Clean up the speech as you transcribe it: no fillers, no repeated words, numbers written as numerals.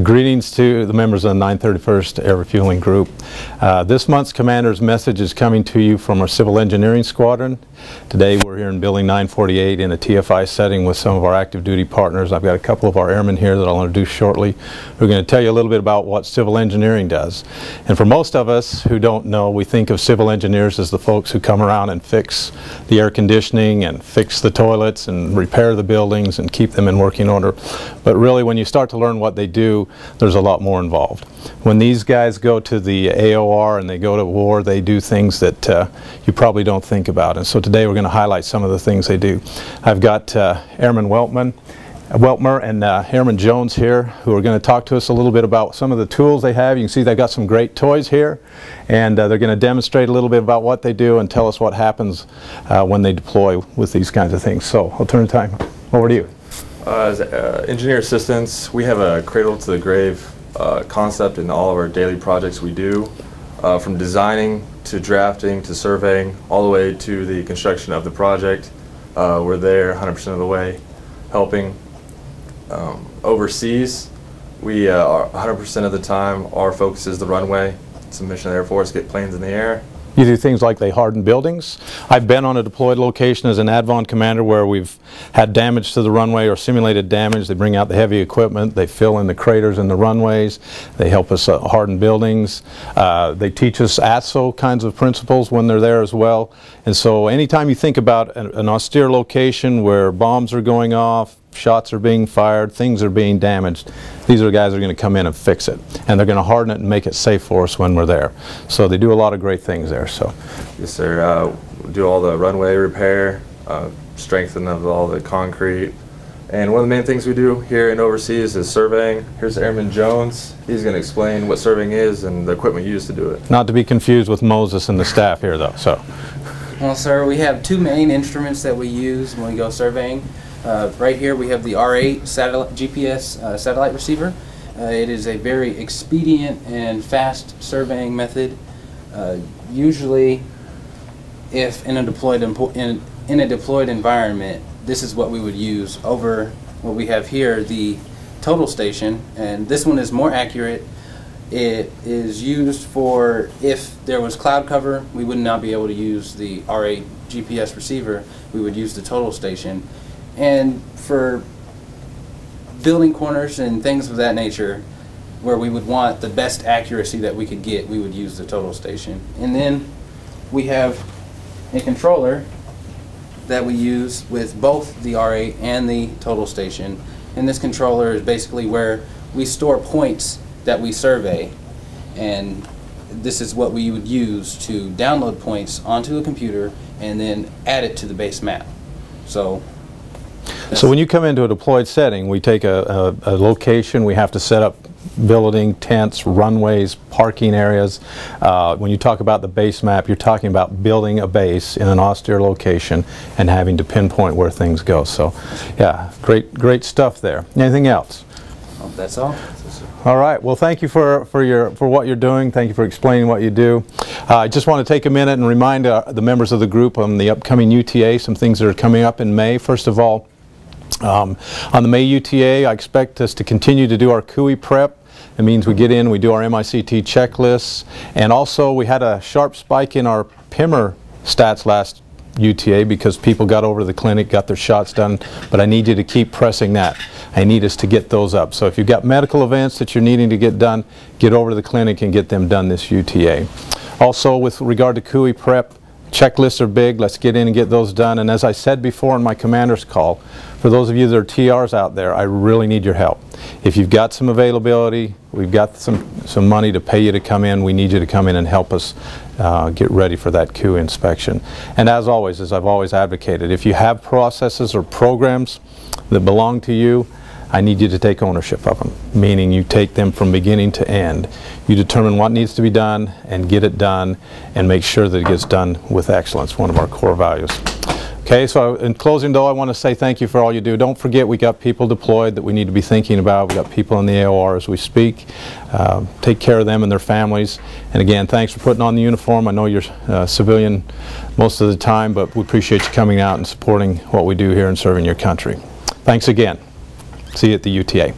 Greetings to the members of the 931st Air Refueling Group. This month's commander's message is coming to you from our Civil Engineering Squadron. Today we're here in Building 948 in a TFI setting with some of our active duty partners. I've got a couple of our airmen here that I'll introduce shortly. We're going to tell you a little bit about what civil engineering does. And for most of us who don't know, we think of civil engineers as the folks who come around and fix the air conditioning and fix the toilets and repair the buildings and keep them in working order. But really, when you start to learn what they do, there's a lot more involved. When these guys go to the AOR and they go to war, they do things that you probably don't think about. And so today we're going to highlight some of the things they do. I've got Airman Weltmer and Airman Jones here, who are going to talk to us a little bit about some of the tools they have. You can see they've got some great toys here, and they're going to demonstrate a little bit about what they do and tell us what happens when they deploy with these kinds of things. So I'll turn the time over to you. As engineer assistants, we have a cradle to the grave concept in all of our daily projects we do, from designing to drafting to surveying all the way to the construction of the project. We're there 100% of the way helping. Overseas, we are 100% of the time, our focus is the runway. It's a mission of the Air Force, get planes in the air. You do things like they harden buildings. I've been on a deployed location as an ADVON commander where we've had damage to the runway or simulated damage. They bring out the heavy equipment, they fill in the craters in the runways, they help us harden buildings. They teach us ASO kinds of principles when they're there as well. And so anytime you think about an austere location where bombs are going off, shots are being fired, things are being damaged, these are the guys that are going to come in and fix it, and they're going to harden it and make it safe for us when we're there. So they do a lot of great things there. So yes, sir. We do all the runway repair, strengthen of all the concrete, and one of the main things we do here and overseas is surveying. Here's Airman Jones. He's going to explain what surveying is and the equipment used to do it. Not to be confused with Moses and the staff here, though. So well, sir, we have two main instruments that we use when we go surveying. Right here we have the R8 satellite, GPS satellite receiver. It is a very expedient and fast surveying method. Usually, if in a deployed environment, this is what we would use over what we have here, the total station, and this one is more accurate. It is used for if there was cloud cover, we would not be able to use the R8 GPS receiver. We would use the total station. And for building corners and things of that nature, where we would want the best accuracy that we could get, we would use the total station. And then we have a controller that we use with both the R8 and the total station. And this controller is basically where we store points that we survey. And this is what we would use to download points onto a computer and then add it to the base map. So when you come into a deployed setting, we take a location, we have to set up building, tents, runways, parking areas. When you talk about the base map, you're talking about building a base in an austere location and having to pinpoint where things go. So yeah, great stuff there. Anything else? Well, that's all. All right. Well, thank you for what you're doing. Thank you for explaining what you do. I just want to take a minute and remind the members of the group on the upcoming UTA, some things that are coming up in May. First of all, on the May UTA, I expect us to continue to do our CUI prep. It means we get in, we do our MICT checklists, and also we had a sharp spike in our PIMR stats last UTA because people got over to the clinic, got their shots done, but I need you to keep pressing that. I need us to get those up. So if you've got medical events that you're needing to get done, get over to the clinic and get them done this UTA. Also, with regard to CUI prep, checklists are big. Let's get in and get those done. And as I said before in my commander's call, for those of you that are TRs out there, I really need your help. If you've got some availability, we've got some money to pay you to come in, we need you to come in and help us get ready for that CUI inspection. And as always, as I've always advocated, if you have processes or programs that belong to you, I need you to take ownership of them, meaning you take them from beginning to end. You determine what needs to be done and get it done and make sure that it gets done with excellence, one of our core values. Okay, so in closing though, I want to say thank you for all you do. Don't forget we got people deployed that we need to be thinking about. We got people in the AOR as we speak. Take care of them and their families. And again, thanks for putting on the uniform. I know you're civilian most of the time, but we appreciate you coming out and supporting what we do here and serving your country. Thanks again. See you at the UTA.